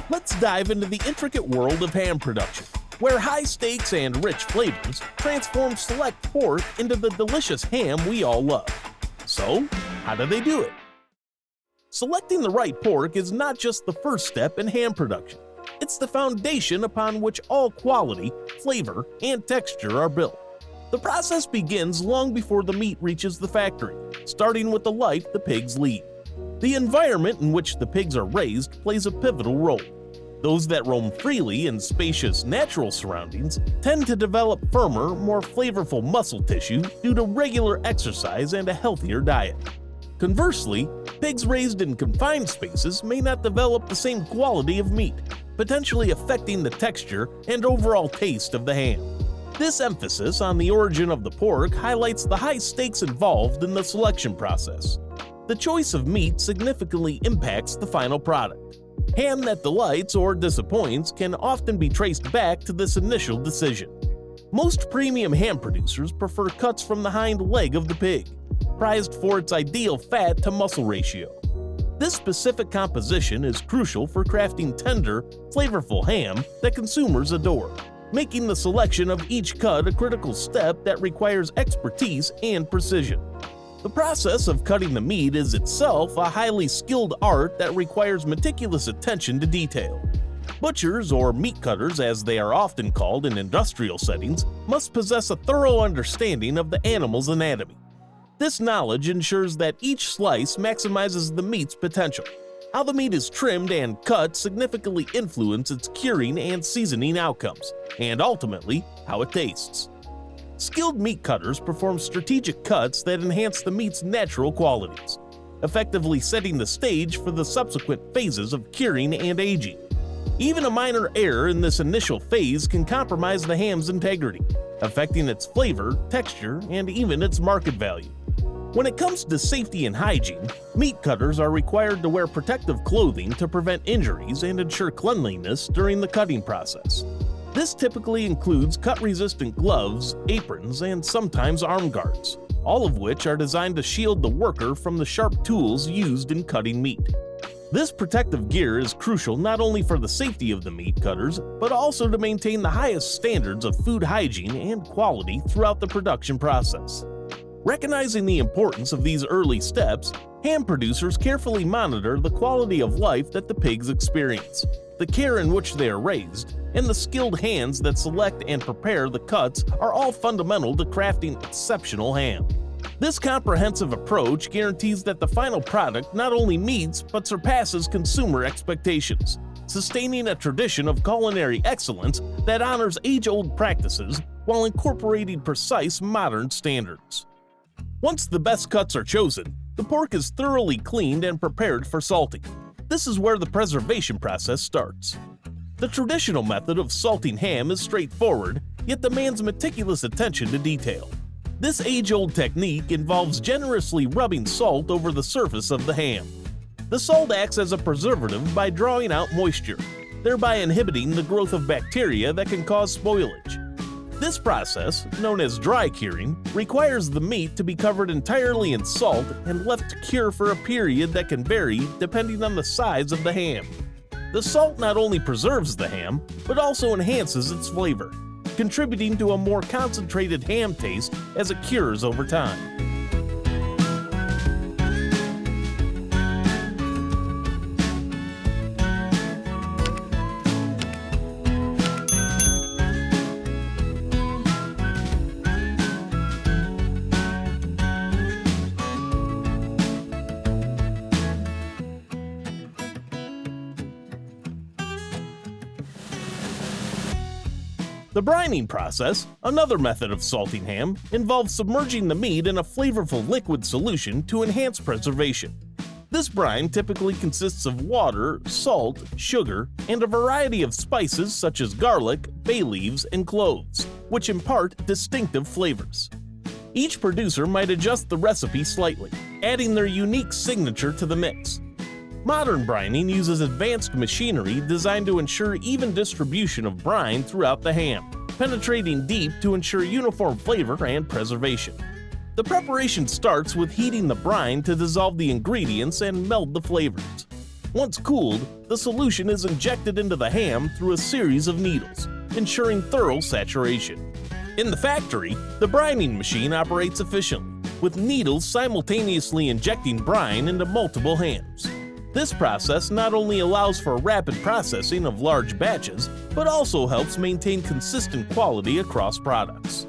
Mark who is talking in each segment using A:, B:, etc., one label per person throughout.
A: Let's dive into the intricate world of ham production, where high stakes and rich flavors transform select pork into the delicious ham we all love. So, how do they do it? Selecting the right pork is not just the first step in ham production. It's the foundation upon which all quality, flavor, and texture are built. The process begins long before the meat reaches the factory, starting with the life the pigs lead. The environment in which the pigs are raised plays a pivotal role. Those that roam freely in spacious, natural surroundings tend to develop firmer, more flavorful muscle tissue due to regular exercise and a healthier diet. Conversely, pigs raised in confined spaces may not develop the same quality of meat, potentially affecting the texture and overall taste of the ham. This emphasis on the origin of the pork highlights the high stakes involved in the selection process. The choice of meat significantly impacts the final product. Ham that delights or disappoints can often be traced back to this initial decision. Most premium ham producers prefer cuts from the hind leg of the pig, prized for its ideal fat to muscle ratio. This specific composition is crucial for crafting tender, flavorful ham that consumers adore, making the selection of each cut a critical step that requires expertise and precision. The process of cutting the meat is itself a highly skilled art that requires meticulous attention to detail. Butchers, or meat cutters as they are often called in industrial settings, must possess a thorough understanding of the animal's anatomy. This knowledge ensures that each slice maximizes the meat's potential. How the meat is trimmed and cut significantly influence its curing and seasoning outcomes, and ultimately, how it tastes. Skilled meat cutters perform strategic cuts that enhance the meat's natural qualities, effectively setting the stage for the subsequent phases of curing and aging. Even a minor error in this initial phase can compromise the ham's integrity, affecting its flavor, texture, and even its market value. When it comes to safety and hygiene, meat cutters are required to wear protective clothing to prevent injuries and ensure cleanliness during the cutting process. This typically includes cut-resistant gloves, aprons, and sometimes arm guards, all of which are designed to shield the worker from the sharp tools used in cutting meat. This protective gear is crucial not only for the safety of the meat cutters, but also to maintain the highest standards of food hygiene and quality throughout the production process. Recognizing the importance of these early steps, ham producers carefully monitor the quality of life that the pigs experience, the care in which they are raised, and the skilled hands that select and prepare the cuts are all fundamental to crafting exceptional ham. This comprehensive approach guarantees that the final product not only meets but surpasses consumer expectations, sustaining a tradition of culinary excellence that honors age-old practices while incorporating precise modern standards. Once the best cuts are chosen, the pork is thoroughly cleaned and prepared for salting. This is where the preservation process starts. The traditional method of salting ham is straightforward, yet demands meticulous attention to detail. This age-old technique involves generously rubbing salt over the surface of the ham. The salt acts as a preservative by drawing out moisture, thereby inhibiting the growth of bacteria that can cause spoilage. This process, known as dry curing, requires the meat to be covered entirely in salt and left to cure for a period that can vary depending on the size of the ham. The salt not only preserves the ham, but also enhances its flavor, contributing to a more concentrated ham taste as it cures over time. The brining process, another method of salting ham, involves submerging the meat in a flavorful liquid solution to enhance preservation. This brine typically consists of water, salt, sugar, and a variety of spices such as garlic, bay leaves, and cloves, which impart distinctive flavors. Each producer might adjust the recipe slightly, adding their unique signature to the mix. Modern brining uses advanced machinery designed to ensure even distribution of brine throughout the ham, penetrating deep to ensure uniform flavor and preservation. The preparation starts with heating the brine to dissolve the ingredients and meld the flavors. Once cooled, the solution is injected into the ham through a series of needles, ensuring thorough saturation. In the factory, the brining machine operates efficiently, with needles simultaneously injecting brine into multiple hams. This process not only allows for rapid processing of large batches, but also helps maintain consistent quality across products.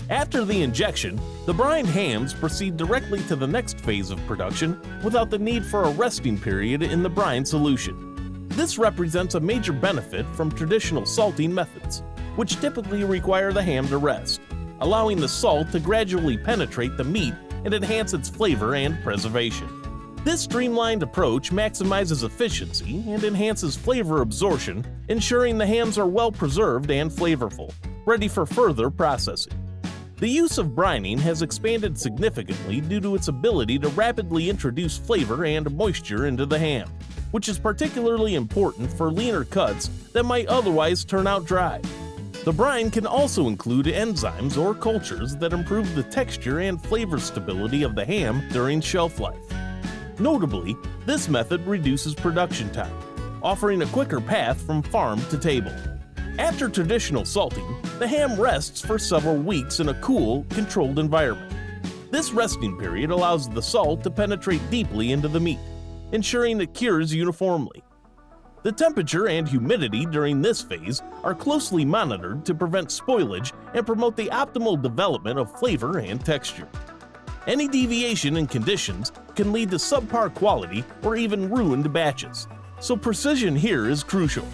A: After the injection, the brined hams proceed directly to the next phase of production without the need for a resting period in the brine solution. This represents a major benefit from traditional salting methods, which typically require the ham to rest, allowing the salt to gradually penetrate the meat and enhance its flavor and preservation. This streamlined approach maximizes efficiency and enhances flavor absorption, ensuring the hams are well preserved and flavorful, ready for further processing. The use of brining has expanded significantly due to its ability to rapidly introduce flavor and moisture into the ham, which is particularly important for leaner cuts that might otherwise turn out dry. The brine can also include enzymes or cultures that improve the texture and flavor stability of the ham during shelf life. Notably, this method reduces production time, offering a quicker path from farm to table. After traditional salting, the ham rests for several weeks in a cool, controlled environment. This resting period allows the salt to penetrate deeply into the meat, ensuring it cures uniformly. The temperature and humidity during this phase are closely monitored to prevent spoilage and promote the optimal development of flavor and texture. Any deviation in conditions can lead to subpar quality or even ruined batches, so precision here is crucial.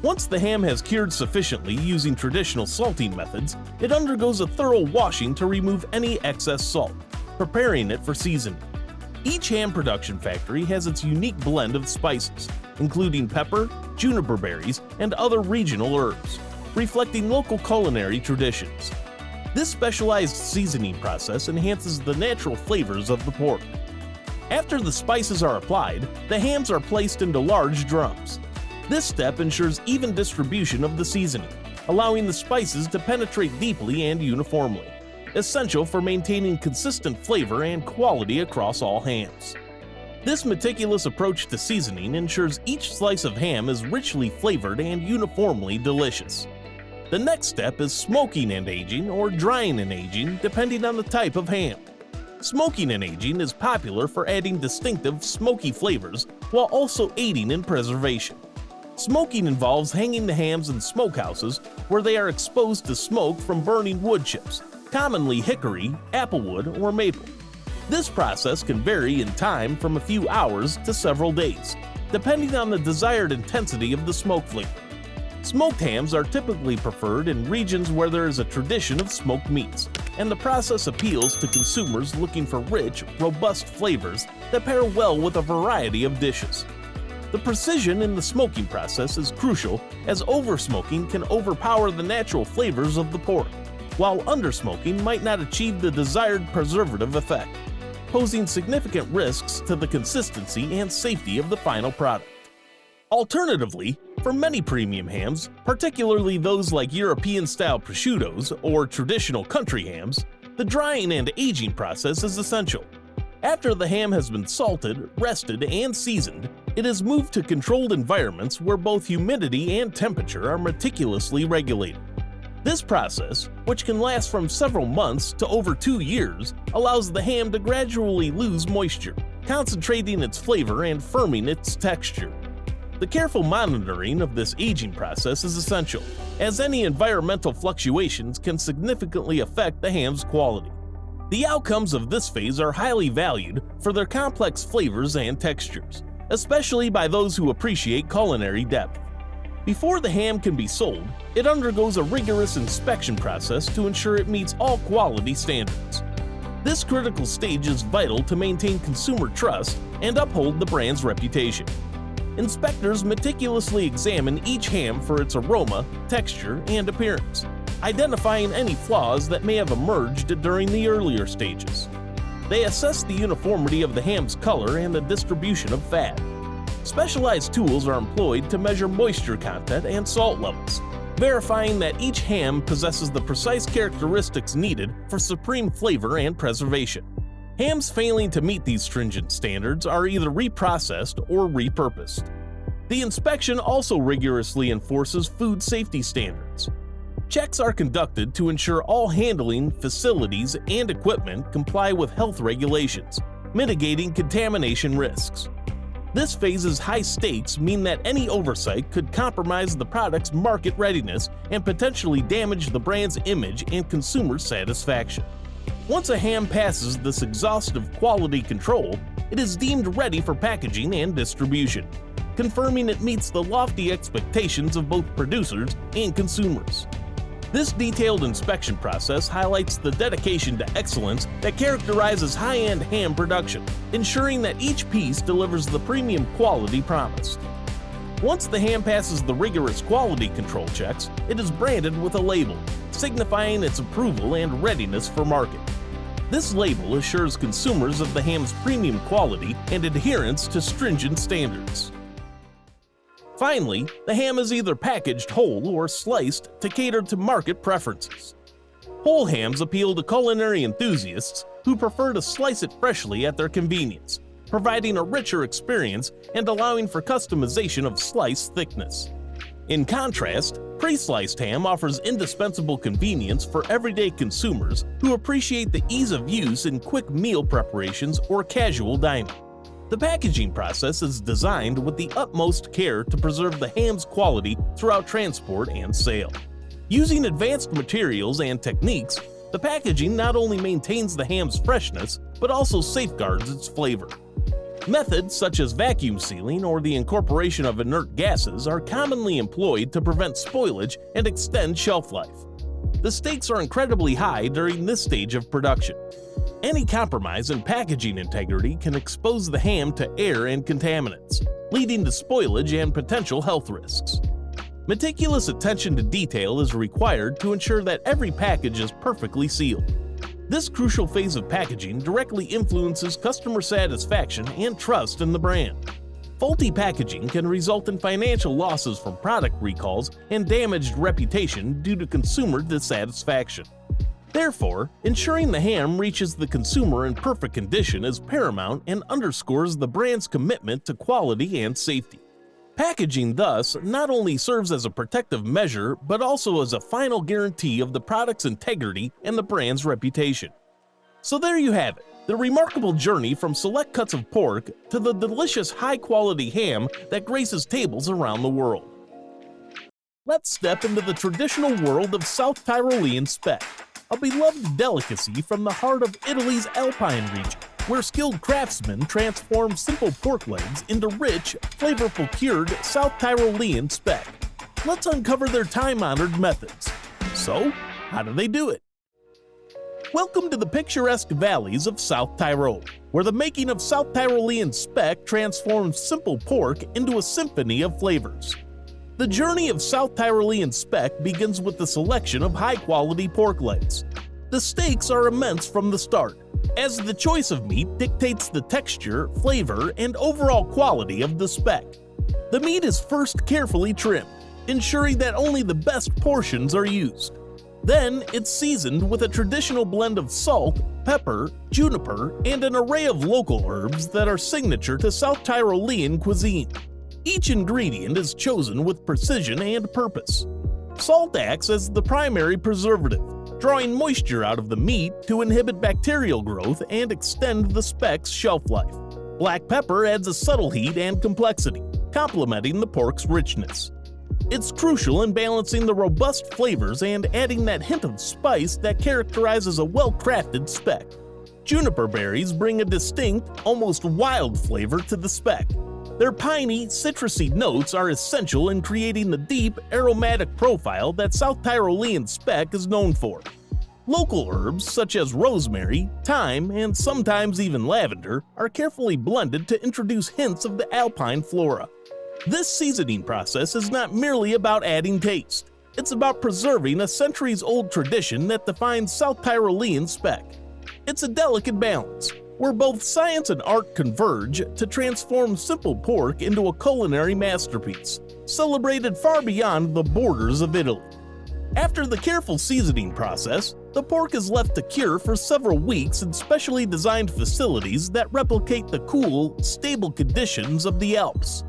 A: Once the ham has cured sufficiently using traditional salting methods, it undergoes a thorough washing to remove any excess salt, preparing it for seasoning. Each ham production factory has its unique blend of spices, including pepper, juniper berries, and other regional herbs, reflecting local culinary traditions. This specialized seasoning process enhances the natural flavors of the pork. After the spices are applied, the hams are placed into large drums. This step ensures even distribution of the seasoning, allowing the spices to penetrate deeply and uniformly, essential for maintaining consistent flavor and quality across all hams. This meticulous approach to seasoning ensures each slice of ham is richly flavored and uniformly delicious. The next step is smoking and aging or drying and aging, depending on the type of ham. Smoking and aging is popular for adding distinctive smoky flavors while also aiding in preservation. Smoking involves hanging the hams in smokehouses where they are exposed to smoke from burning wood chips, commonly hickory, applewood, or maple. This process can vary in time from a few hours to several days, depending on the desired intensity of the smoke flavor. Smoked hams are typically preferred in regions where there is a tradition of smoked meats, and the process appeals to consumers looking for rich, robust flavors that pair well with a variety of dishes. The precision in the smoking process is crucial, as oversmoking can overpower the natural flavors of the pork, while undersmoking might not achieve the desired preservative effect, posing significant risks to the consistency and safety of the final product. Alternatively, for many premium hams, particularly those like European-style prosciuttos or traditional country hams, the drying and aging process is essential. After the ham has been salted, rested, and seasoned, it is moved to controlled environments where both humidity and temperature are meticulously regulated. This process, which can last from several months to over 2 years, allows the ham to gradually lose moisture, concentrating its flavor and firming its texture. The careful monitoring of this aging process is essential, as any environmental fluctuations can significantly affect the ham's quality. The outcomes of this phase are highly valued for their complex flavors and textures, especially by those who appreciate culinary depth. Before the ham can be sold, it undergoes a rigorous inspection process to ensure it meets all quality standards. This critical stage is vital to maintain consumer trust and uphold the brand's reputation. Inspectors meticulously examine each ham for its aroma, texture, and appearance, identifying any flaws that may have emerged during the earlier stages. They assess the uniformity of the ham's color and the distribution of fat. Specialized tools are employed to measure moisture content and salt levels, verifying that each ham possesses the precise characteristics needed for supreme flavor and preservation. Hams failing to meet these stringent standards are either reprocessed or repurposed. The inspection also rigorously enforces food safety standards. Checks are conducted to ensure all handling facilities and equipment comply with health regulations, mitigating contamination risks. This phase's high stakes mean that any oversight could compromise the product's market readiness and potentially damage the brand's image and consumer satisfaction. Once a ham passes this exhaustive quality control, it is deemed ready for packaging and distribution, confirming it meets the lofty expectations of both producers and consumers. This detailed inspection process highlights the dedication to excellence that characterizes high-end ham production, ensuring that each piece delivers the premium quality promised. Once the ham passes the rigorous quality control checks, it is branded with a label, signifying its approval and readiness for market. This label assures consumers of the ham's premium quality and adherence to stringent standards. Finally, the ham is either packaged whole or sliced to cater to market preferences. Whole hams appeal to culinary enthusiasts who prefer to slice it freshly at their convenience, providing a richer experience and allowing for customization of slice thickness. In contrast, pre-sliced ham offers indispensable convenience for everyday consumers who appreciate the ease of use in quick meal preparations or casual dining. The packaging process is designed with the utmost care to preserve the ham's quality throughout transport and sale. Using advanced materials and techniques, the packaging not only maintains the ham's freshness, but also safeguards its flavor. Methods such as vacuum sealing or the incorporation of inert gases are commonly employed to prevent spoilage and extend shelf life. The stakes are incredibly high during this stage of production. Any compromise in packaging integrity can expose the ham to air and contaminants, leading to spoilage and potential health risks. Meticulous attention to detail is required to ensure that every package is perfectly sealed. This crucial phase of packaging directly influences customer satisfaction and trust in the brand. Faulty packaging can result in financial losses from product recalls and damaged reputation due to consumer dissatisfaction. Therefore, ensuring the ham reaches the consumer in perfect condition is paramount and underscores the brand's commitment to quality and safety. Packaging, thus, not only serves as a protective measure, but also as a final guarantee of the product's integrity and the brand's reputation. So there you have it, the remarkable journey from select cuts of pork to the delicious high-quality ham that graces tables around the world. Let's step into the traditional world of South Tyrolean speck, a beloved delicacy from the heart of Italy's Alpine region, where skilled craftsmen transform simple pork legs into rich, flavorful cured South Tyrolean speck. Let's uncover their time-honored methods. So, how do they do it? Welcome to the picturesque valleys of South Tyrol, where the making of South Tyrolean speck transforms simple pork into a symphony of flavors. The journey of South Tyrolean speck begins with the selection of high-quality pork legs. The stakes are immense from the start, as the choice of meat dictates the texture, flavor, and overall quality of the speck. The meat is first carefully trimmed, ensuring that only the best portions are used. Then, it's seasoned with a traditional blend of salt, pepper, juniper, and an array of local herbs that are signature to South Tyrolean cuisine. Each ingredient is chosen with precision and purpose. Salt acts as the primary preservative, drawing moisture out of the meat to inhibit bacterial growth and extend the speck's shelf life. Black pepper adds a subtle heat and complexity, complementing the pork's richness. It's crucial in balancing the robust flavors and adding that hint of spice that characterizes a well-crafted speck. Juniper berries bring a distinct, almost wild flavor to the speck. Their piney, citrusy notes are essential in creating the deep, aromatic profile that South Tyrolean speck is known for. Local herbs such as rosemary, thyme, and sometimes even lavender are carefully blended to introduce hints of the alpine flora. This seasoning process is not merely about adding taste. It's about preserving a centuries-old tradition that defines South Tyrolean speck. It's a delicate balance, where both science and art converge to transform simple pork into a culinary masterpiece, celebrated far beyond the borders of Italy. After the careful seasoning process, the pork is left to cure for several weeks in specially designed facilities that replicate the cool, stable conditions of the Alps.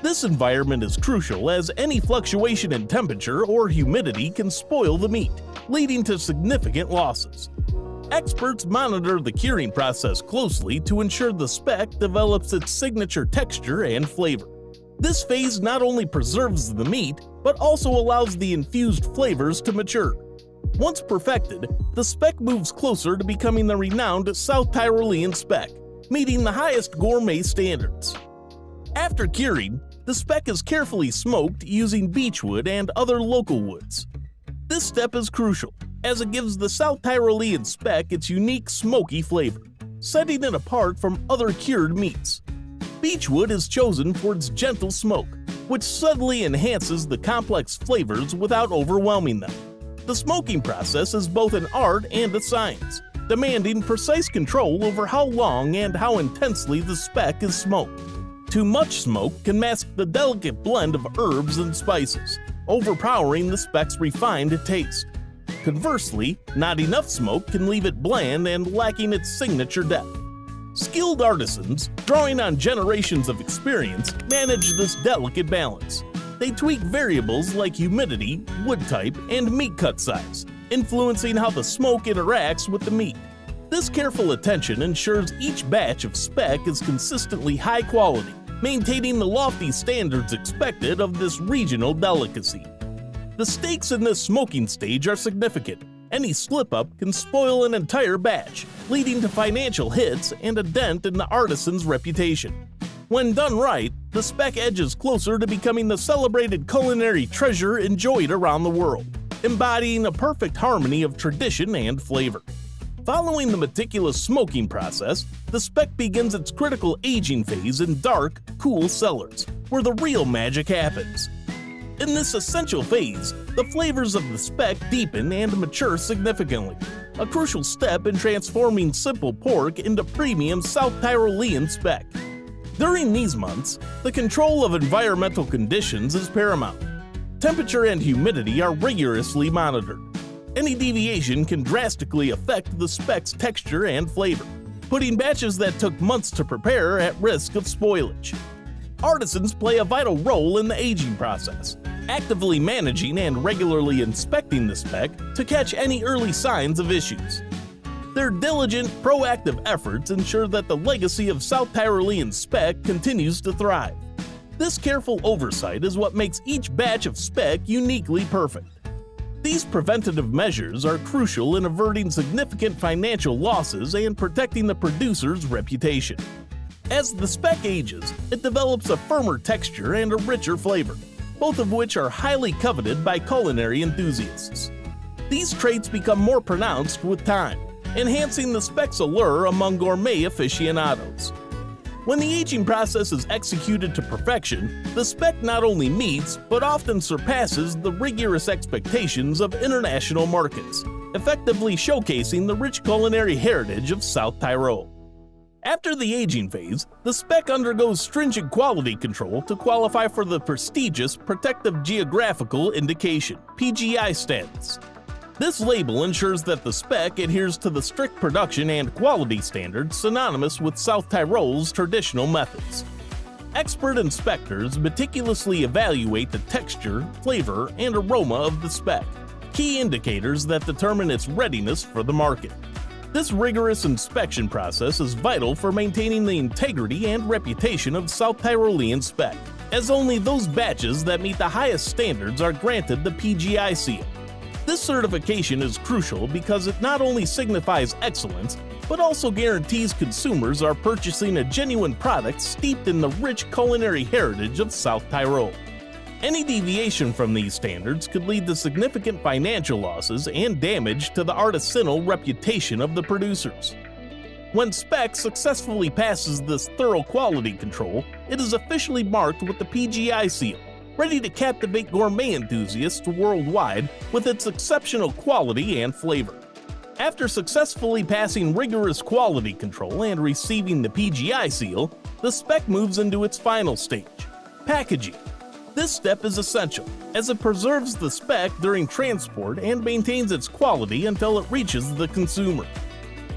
A: This environment is crucial as any fluctuation in temperature or humidity can spoil the meat, leading to significant losses. Experts monitor the curing process closely to ensure the speck develops its signature texture and flavor. This phase not only preserves the meat, but also allows the infused flavors to mature. Once perfected, the speck moves closer to becoming the renowned South Tyrolean speck, meeting the highest gourmet standards. After curing, the speck is carefully smoked using beechwood and other local woods. This step is crucial, as it gives the South Tyrolean speck its unique smoky flavor, setting it apart from other cured meats. Beechwood is chosen for its gentle smoke, which subtly enhances the complex flavors without overwhelming them. The smoking process is both an art and a science, demanding precise control over how long and how intensely the speck is smoked. Too much smoke can mask the delicate blend of herbs and spices, overpowering the speck's refined taste. Conversely, not enough smoke can leave it bland and lacking its signature depth. Skilled artisans, drawing on generations of experience, manage this delicate balance. They tweak variables like humidity, wood type, and meat cut size, influencing how the smoke interacts with the meat. This careful attention ensures each batch of speck is consistently high quality, maintaining the lofty standards expected of this regional delicacy. The stakes in this smoking stage are significant. Any slip-up can spoil an entire batch, leading to financial hits and a dent in the artisan's reputation. When done right, the speck edges closer to becoming the celebrated culinary treasure enjoyed around the world, embodying a perfect harmony of tradition and flavor. Following the meticulous smoking process, the speck begins its critical aging phase in dark, cool cellars, where the real magic happens. In this essential phase, the flavors of the speck deepen and mature significantly, a crucial step in transforming simple pork into premium South Tyrolean speck. During these months, the control of environmental conditions is paramount. Temperature and humidity are rigorously monitored. Any deviation can drastically affect the speck's texture and flavor, putting batches that took months to prepare at risk of spoilage. Artisans play a vital role in the aging process, actively managing and regularly inspecting the speck to catch any early signs of issues. Their diligent, proactive efforts ensure that the legacy of South Tyrolean speck continues to thrive. This careful oversight is what makes each batch of speck uniquely perfect. These preventative measures are crucial in averting significant financial losses and protecting the producer's reputation. As the speck ages, it develops a firmer texture and a richer flavor, both of which are highly coveted by culinary enthusiasts. These traits become more pronounced with time, enhancing the speck's allure among gourmet aficionados. When the aging process is executed to perfection, the speck not only meets, but often surpasses the rigorous expectations of international markets, effectively showcasing the rich culinary heritage of South Tyrol. After the aging phase, the speck undergoes stringent quality control to qualify for the prestigious Protective Geographical Indication (PGI) status. This label ensures that the speck adheres to the strict production and quality standards synonymous with South Tyrol's traditional methods. Expert inspectors meticulously evaluate the texture, flavor, and aroma of the speck, key indicators that determine its readiness for the market. This rigorous inspection process is vital for maintaining the integrity and reputation of South Tyrolean speck, as only those batches that meet the highest standards are granted the PGI seal. This certification is crucial because it not only signifies excellence, but also guarantees consumers are purchasing a genuine product steeped in the rich culinary heritage of South Tyrol. Any deviation from these standards could lead to significant financial losses and damage to the artisanal reputation of the producers. When speck successfully passes this thorough quality control, it is officially marked with the PGI seal, ready to captivate gourmet enthusiasts worldwide with its exceptional quality and flavor. After successfully passing rigorous quality control and receiving the PGI seal, the speck moves into its final stage, packaging. This step is essential, as it preserves the speck during transport and maintains its quality until it reaches the consumer.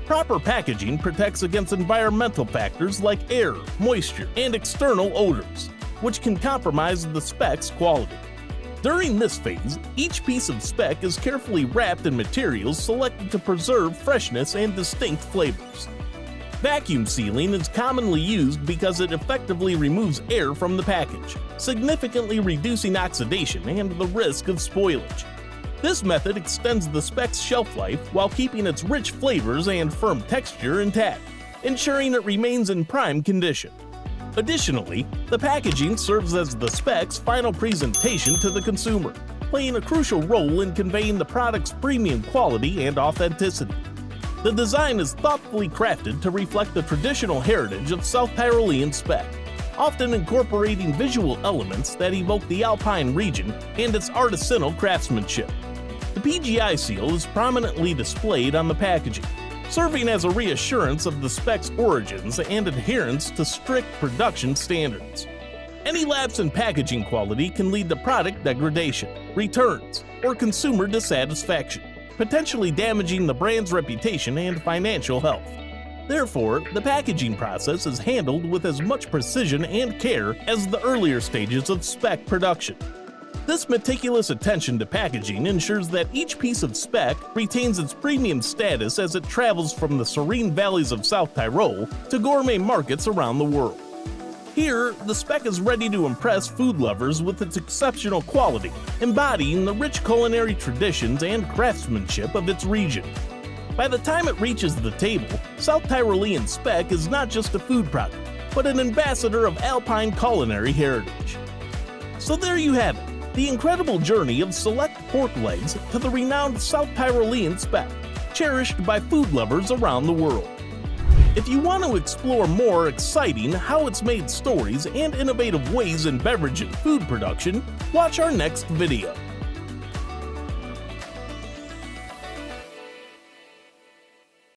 A: Proper packaging protects against environmental factors like air, moisture, and external odors, which can compromise the speck's quality. During this phase, each piece of speck is carefully wrapped in materials selected to preserve freshness and distinct flavors. Vacuum sealing is commonly used because it effectively removes air from the package, significantly reducing oxidation and the risk of spoilage. This method extends the speck's shelf life while keeping its rich flavors and firm texture intact, ensuring it remains in prime condition. Additionally, the packaging serves as the speck's final presentation to the consumer, playing a crucial role in conveying the product's premium quality and authenticity. The design is thoughtfully crafted to reflect the traditional heritage of South Tyrolean speck, often incorporating visual elements that evoke the Alpine region and its artisanal craftsmanship. The PGI seal is prominently displayed on the packaging, serving as a reassurance of the speck's origins and adherence to strict production standards. Any lapse in packaging quality can lead to product degradation, returns, or consumer dissatisfaction, potentially damaging the brand's reputation and financial health. Therefore, the packaging process is handled with as much precision and care as the earlier stages of speck production. This meticulous attention to packaging ensures that each piece of speck retains its premium status as it travels from the serene valleys of South Tyrol to gourmet markets around the world. Here, the speck is ready to impress food lovers with its exceptional quality, embodying the rich culinary traditions and craftsmanship of its region. By the time it reaches the table, South Tyrolean speck is not just a food product, but an ambassador of Alpine culinary heritage. So there you have it. The incredible journey of select pork legs to the renowned South Tyrolean speck, cherished by food lovers around the world. If you want to explore more exciting how it's made stories and innovative ways in beverage and food production, watch our next video.